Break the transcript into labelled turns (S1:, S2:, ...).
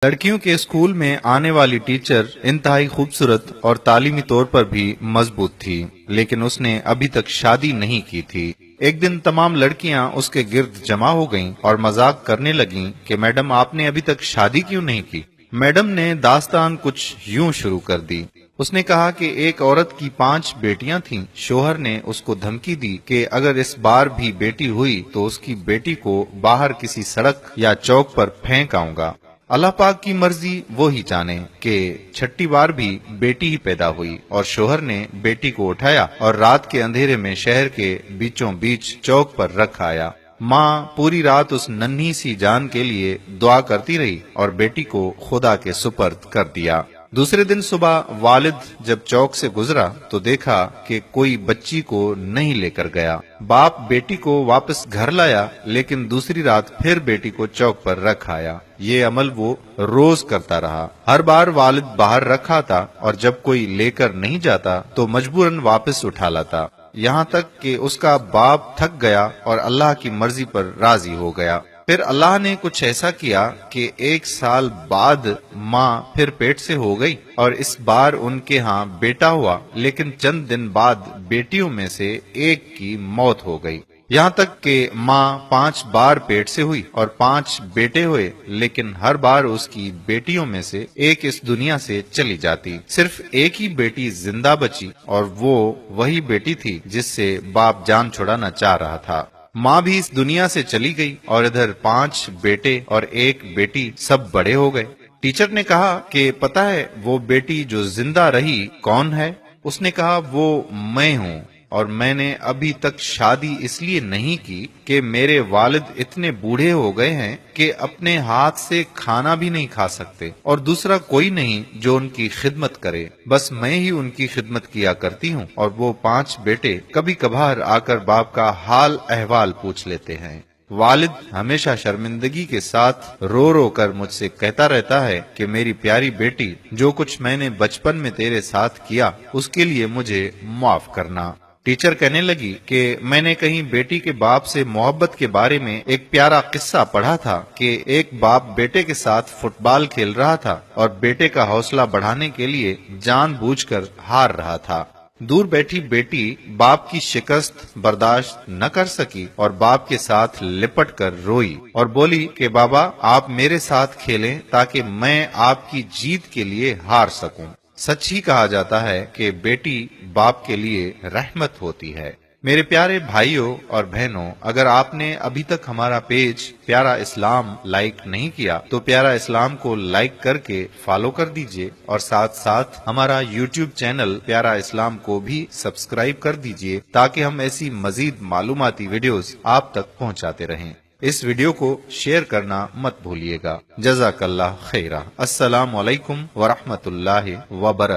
S1: لڑکیوں کے اسکول میں آنے والی ٹیچر انتہائی خوبصورت اور تعلیمی طور پر بھی مضبوط تھی، لیکن اس نے ابھی تک شادی نہیں کی تھی۔ ایک دن تمام لڑکیاں اس کے گرد جمع ہو گئیں اور مذاق کرنے لگیں کہ میڈم آپ نے ابھی تک شادی کیوں نہیں کی؟ میڈم نے داستان کچھ یوں شروع کر دی۔ اس نے کہا کہ ایک عورت کی 5 بیٹیاں تھیں۔ شوہر نے اس کو دھمکی دی کہ اگر اس بار بھی بیٹی ہوئی تو اس کی بیٹی کو باہر کسی سڑک یا چوک پر پھینک آؤں گا۔ اللہ پاک کی مرضی وہی جانے کہ 6ٹھی بار بھی بیٹی ہی پیدا ہوئی اور شوہر نے بیٹی کو اٹھایا اور رات کے اندھیرے میں شہر کے بیچوں بیچ چوک پر رکھ آیا۔ ماں پوری رات اس ننھی سی جان کے لیے دعا کرتی رہی اور بیٹی کو خدا کے سپرد کر دیا۔ دوسرے دن صبح والد جب چوک سے گزرا تو دیکھا کہ کوئی بچی کو نہیں لے کر گیا۔ باپ بیٹی کو واپس گھر لایا، لیکن دوسری رات پھر بیٹی کو چوک پر رکھ آیا۔ یہ عمل وہ روز کرتا رہا۔ ہر بار والد باہر رکھا تھا اور جب کوئی لے کر نہیں جاتا تو مجبوراً واپس اٹھا لاتا، یہاں تک کہ اس کا باپ تھک گیا اور اللہ کی مرضی پر راضی ہو گیا۔ پھر اللہ نے کچھ ایسا کیا کہ 1 سال بعد ماں پھر پیٹ سے ہو گئی اور اس بار ان کے ہاں بیٹا ہوا، لیکن چند دن بعد بیٹیوں میں سے ایک کی موت ہو گئی۔ یہاں تک کہ ماں 5 بار پیٹ سے ہوئی اور 5 بیٹے ہوئے، لیکن ہر بار اس کی بیٹیوں میں سے ایک اس دنیا سے چلی جاتی۔ صرف ایک ہی بیٹی زندہ بچی اور وہ وہی بیٹی تھی جس سے باپ جان چھڑانا چاہ رہا تھا۔ ماں بھی اس دنیا سے چلی گئی اور ادھر 5 بیٹے اور 1 بیٹی سب بڑے ہو گئے۔ ٹیچر نے کہا کہ پتہ ہے وہ بیٹی جو زندہ رہی کون ہے؟ اس نے کہا وہ میں ہوں، اور میں نے ابھی تک شادی اس لیے نہیں کی کہ میرے والد اتنے بوڑھے ہو گئے ہیں کہ اپنے ہاتھ سے کھانا بھی نہیں کھا سکتے، اور دوسرا کوئی نہیں جو ان کی خدمت کرے، بس میں ہی ان کی خدمت کیا کرتی ہوں۔ اور وہ 5 بیٹے کبھی کبھار آ کر باپ کا حال احوال پوچھ لیتے ہیں۔ والد ہمیشہ شرمندگی کے ساتھ رو رو کر مجھ سے کہتا رہتا ہے کہ میری پیاری بیٹی، جو کچھ میں نے بچپن میں تیرے ساتھ کیا اس کے لیے مجھے معاف کرنا۔ ٹیچر کہنے لگی کہ میں نے کہیں بیٹی کے باپ سے محبت کے بارے میں ایک پیارا قصہ پڑھا تھا کہ ایک باپ بیٹے کے ساتھ فٹ بال کھیل رہا تھا اور بیٹے کا حوصلہ بڑھانے کے لیے جان بوجھ کر ہار رہا تھا۔ دور بیٹھی بیٹی باپ کی شکست برداشت نہ کر سکی اور باپ کے ساتھ لپٹ کر روئی اور بولی کہ بابا آپ میرے ساتھ کھیلیں تاکہ میں آپ کی جیت کے لیے ہار سکوں۔ سچ ہی کہا جاتا ہے کہ بیٹی باپ کے لیے رحمت ہوتی ہے۔ میرے پیارے بھائیوں اور بہنوں، اگر آپ نے ابھی تک ہمارا پیج پیارا اسلام لائک نہیں کیا تو پیارا اسلام کو لائک کر کے فالو کر دیجئے، اور ساتھ ساتھ ہمارا یوٹیوب چینل پیارا اسلام کو بھی سبسکرائب کر دیجئے تاکہ ہم ایسی مزید معلوماتی ویڈیوز آپ تک پہنچاتے رہیں۔ اس ویڈیو کو شیئر کرنا مت بھولیے گا۔ جزاک اللہ خیرہ۔ السلام علیکم ورحمۃ اللہ وبرکاتہ۔